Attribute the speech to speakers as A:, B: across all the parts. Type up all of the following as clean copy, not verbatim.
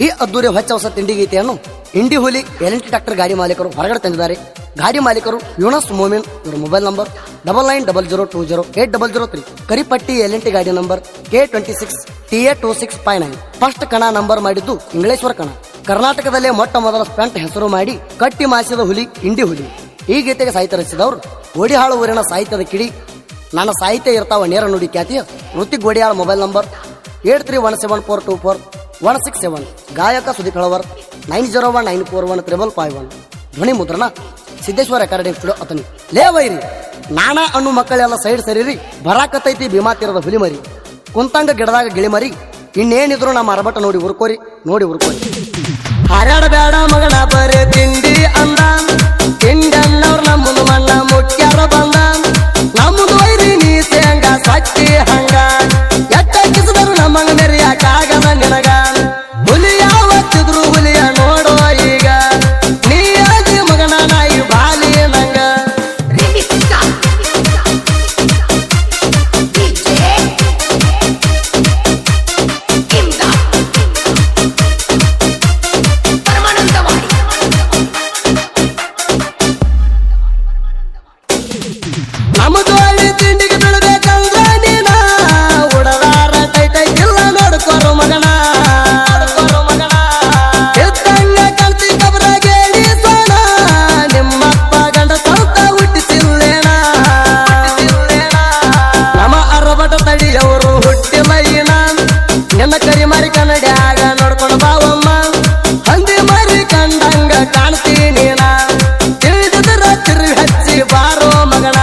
A: ಈ ಅದ್ದೂರಿ ಹೊಚ್ಚ ಹೊಸ ತಿಂಡಿ ಗೀತೆಯನ್ನು ಇಂಡಿ ಹುಲಿ ಎಲ್&ಟಿ ಟ್ರ್ಯಾಕ್ಟರ್ ಗಾಡಿ ಮಾಲೀಕರು ಹೊರಗಡೆ ತಂದಿದ್ದಾರೆ. ಗಾಡಿ ಮಾಲೀಕರು ಯೂನಸ್ ಮೋಮಿನ್. ಇವರ ಮೊಬೈಲ್ ನಂಬರ್ 9900208003. ಕರಿಪಟ್ಟಿ ಎಲ್&ಟಿ ಗಾಡಿ ನಂಬರ್ K26TA2659. ಫಸ್ಟ್ ಕಣ ನಂಬರ್ ಮಾಡಿದ್ದು ಇಂಗ್ಲೇಶ್ವರ ಕಣ. ಕರ್ನಾಟಕದಲ್ಲೇ ಮೊಟ್ಟ ಮೊದಲ ಸ್ಪಂಟ್ ಹೆಸರು ಮಾಡಿ ಕಟ್ಟಿ ಮಾಸಿದ ಹುಲಿ ಇಂಡಿ ಹುಲಿ. ಈ ಗೀತೆಗೆ ಸಾಹಿತ್ಯ ರಚಿಸಿದವರು ಗೋಡಿಹಾಳು ಊರಿನ ಸಾಹಿತ್ಯದ ಕಿಡಿ ನನ್ನ ಸಾಹಿತ್ಯ ಇರ್ತಾವ ನೇರ ನುಡಿ ಖ್ಯಾತಿಯ ಋತಿಕ್ ಗೋಡಿಯಾಳ. Mobile number 8317424167. ಗಾಯಕ ಸುದೀಪ್ ಹಳವರ್ 9019415551. ಧ್ವನಿ ಮುದ್ರಣ ಸಿದ್ದೇಶ್ವರ ರೆಕಾರ್ಡಿಂಗ್ ಸ್ಟುಡಿಯೋ ಅತನಿ. ಲೇ ವೈರಿ ನಾನಾ ಅಣ್ಣು ಮಕ್ಕಳೆಲ್ಲ ಸೈಡ್ ಸರಿರಿ, ಬರಾಕತೈತಿ ಭೀಮಾ ತೀರದ ಹುಲಿ ಮರಿ, ಕುಂತಂಗ ಗಿಡದಾಗ ಗಿಳಿಮರಿ, ಇನ್ನೇನಿದ್ರು ನಮ್ಮ ಅರಬಟ ನೋಡಿ ಉರ್ಕೋರಿ. ಹಾರಾಡ ಬೇಡ ಮಗನ ಬರೇ ತಿಂಡಿ ಅಂದ, ತಿಂಡನ್ನವ್ರ ನಮ್ಮದು ಮಣ್ಣ ಮುಟ್ಟ್ಯಾರ ಬಂದ, ನಮ್ಮದು ವೈರಿ ನೀ ಸೇಂಗ ಸಟ್ಟಿ ಹಂಗ, ಎಟ್ಟ ಕಿಸಿದರು ನಮ್ಮಂಗ ಮೆರಿಯಾಕಾಗದ ನಿನಗ, ಹುಲಿ ಯಾವತ್ತಿದ್ರು ಹುಲಿಯ ನೋಡೋ ಈಗ, ನೀ ಆಗಿ ಮಗನ ನಾಯಿ ಬಾಲಿ ನಂಗ. ನಮ್ಮದು ಹಳ್ಳಿ ತಿಂಡಿಗೆ ಬೀಳ್ಬೇಕಂದ್ರ ನೀನ ಉಡದಾರ ಟೈಟೈ ಇಲ್ಲ ನೋಡ್ಕೋರು ಮಗನ, ಎದ್ದಂಗ ಕಲ್ತಿ ಕಬ್ರಾಗೇಡಿ ಸೋಣ, ನಿಮ್ಮಪ್ಪ ಗಂಡ ಸೌತ ಹುಟ್ಟಿಸಿಲ್ಲೇಣ, ನಮ್ಮ ಅರಬಟ ತಡಿಯವರು ಹುಟ್ಟಿಲ್ಲ ಈನ, ನಿನ್ನ ಕರಿ ಮಾರಿ ಕನ್ನಡ್ಯಾಗ ನೋಡ್ಕೊಂಡು ಬಾವಮ್ಮ, ಹಂದಿ ಮಾರಿ ಕಂಡಂಗ ಕಾಣ್ತೀನಿ ನಾ, ತಿಳಿದ್ರ ತಿರುಗಿ ಹಚ್ಚಿ ಬಾರೋ ಮಗನ,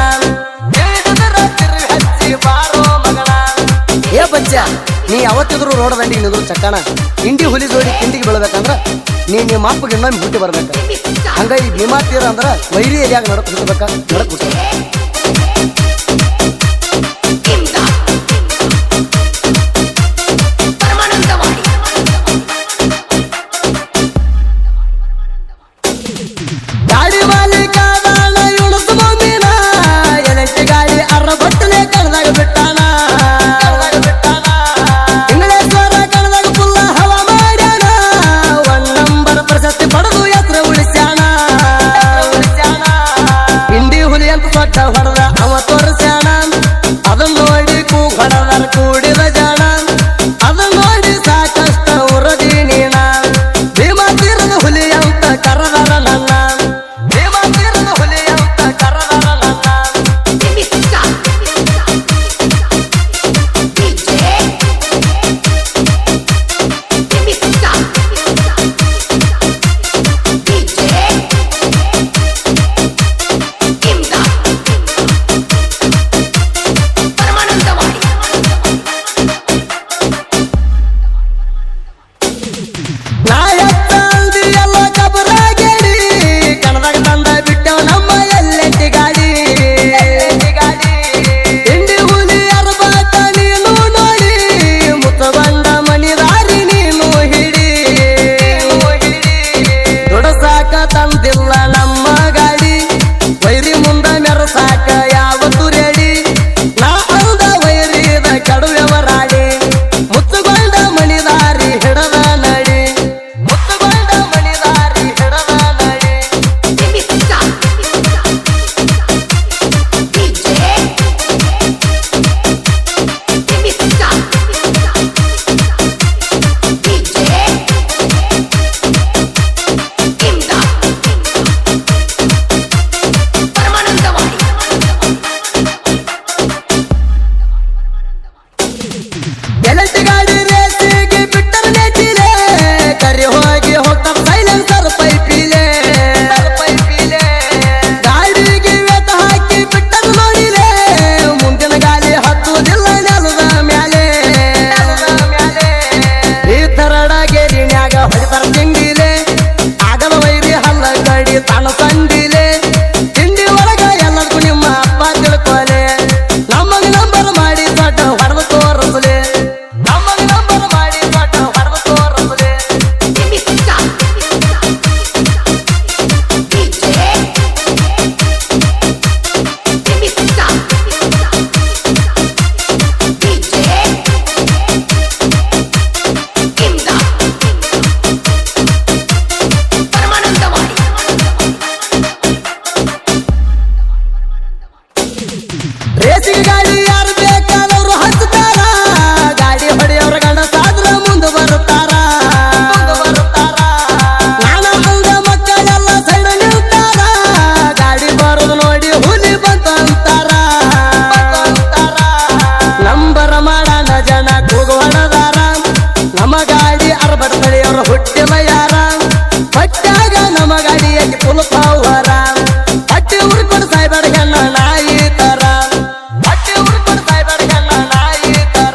A: ಏ ಬಚ್ಚ ನೀ ಯಾವತ್ತಿದ್ರು ರೋಡ್ ದಂಡಿಗೆ ನಿಂದ್ರು ಚಕ್ಕಣ, ಇಂಡಿ ಹುಲಿ ಜೋಡಿ ತಿಂಡಿಗೆ ಬೀಳ್ಬೇಕಂದ್ರ ನೀ ನಿಮ್ಮ ಅಪ್ಪಗೆ ಇನ್ನೊಮ್ಮೆ ಹುಟ್ಟಿ ಬರ್ಬೇಕ. ಹಂಗ ಈ ಭೀಮಾ ತೀರ ಅಂದ್ರ ವೈರಿ ಏರಿಯಾಗ ನಡಕ್ ಹುಟ್ಟಬೇಕ, ನಡಕ್ ಹುಟ್ಟ. ಗಾಡಿ ಮಾಲೀಕ ಬಾಳ ಯೂನಸ್ ಮೋಮಿನ, ಎಲ್&ಟಿ ಗಾಡಿ ಅರ್ರ ಬಟ್ಟಲೆ ಕಡ್ದಾಗ ಬಿಟ್ಟಾನ, ಇಂಗ್ಲೇಶ್ವರ ಕಡ್ದಾಗ ಫುಲ್ಲ ಹವ ಮಾಡ್ಯಾನ, 1 ನಂಬರ್ ಪ್ರಶಸ್ತಿ ಪಡೆದು ಹೆಸರು ಉಳಿಸ್ಯಾನ, ಇಂಡಿ ಹುಲಿ ಅಂತ ಸೊಟ್ಟ ನಮ್ಮ ಗಾಡಿ ಅರ್ಬಡ್ತಳಿ ಅವ್ರ ಹುಟ್ಟಿಲ್ಲ ಯಾರ ಪಟ್ಟಾಗ ನಮ್ಮ ಗಾಡಿಯಾಗಿ ಪುಲ್ಪವರ ಪಟ್ಟಿ ಉರ್ಕೊಡ ಸಾಯ್ಬೇಡ ಹೆಣ್ಣ ನಾಯಿ ತರ ಪಟ್ಟಿ ಉರ್ಕೊಡ ಸಾಯ್ಬೇಡ ಹೆಣ್ಣ ನಾಯಿ ತರ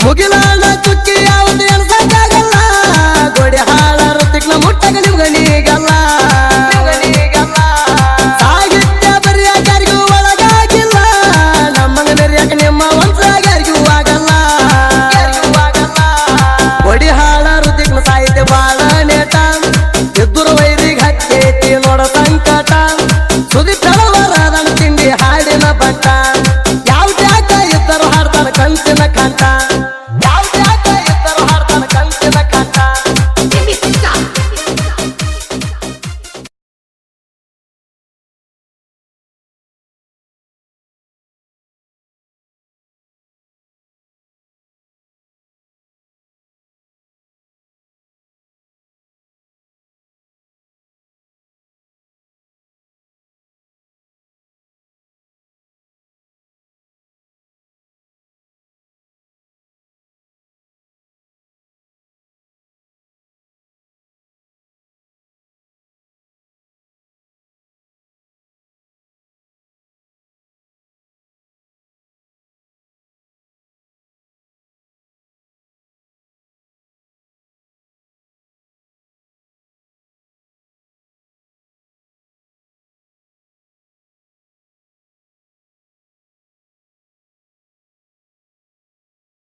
A: ಮುಗಿಲಾಣ ಚುಕ್ಕಿ ಯಾವುದು ಎಣಸಕ್ಕಾಗಲ್ಲ ಗೋಡಿ ಹಾಳ ಋತಿಕ್ನ ಮುಟ್ಟಗ ನಿಮ್ಗನೀಗಲ್ಲ ಸಾಹಿತ್ಯ ಬರೆಯಾಗ್ಯಾರಿಗೂ ಒಳಗಾಗಿಲ್ಲ ನಮ್ಮಂಗ ನೆರೆಯಾಕ ನಿಮ್ಮ ವಂಶಾಗ್ಯಾರಿಗೂ ಆಗಲ್ಲ ಗೋಡಿ ಹಾಳ ಋತಿಕ್ನ ಸಾಹಿತ್ಯ ಬಾಳ ನೇಟ ಎದುರು ವೈರಿಗೆ ಹಕ್ಕೈತಿ ನೋಡ ಸಂಕಟ ಸುದೀಪ್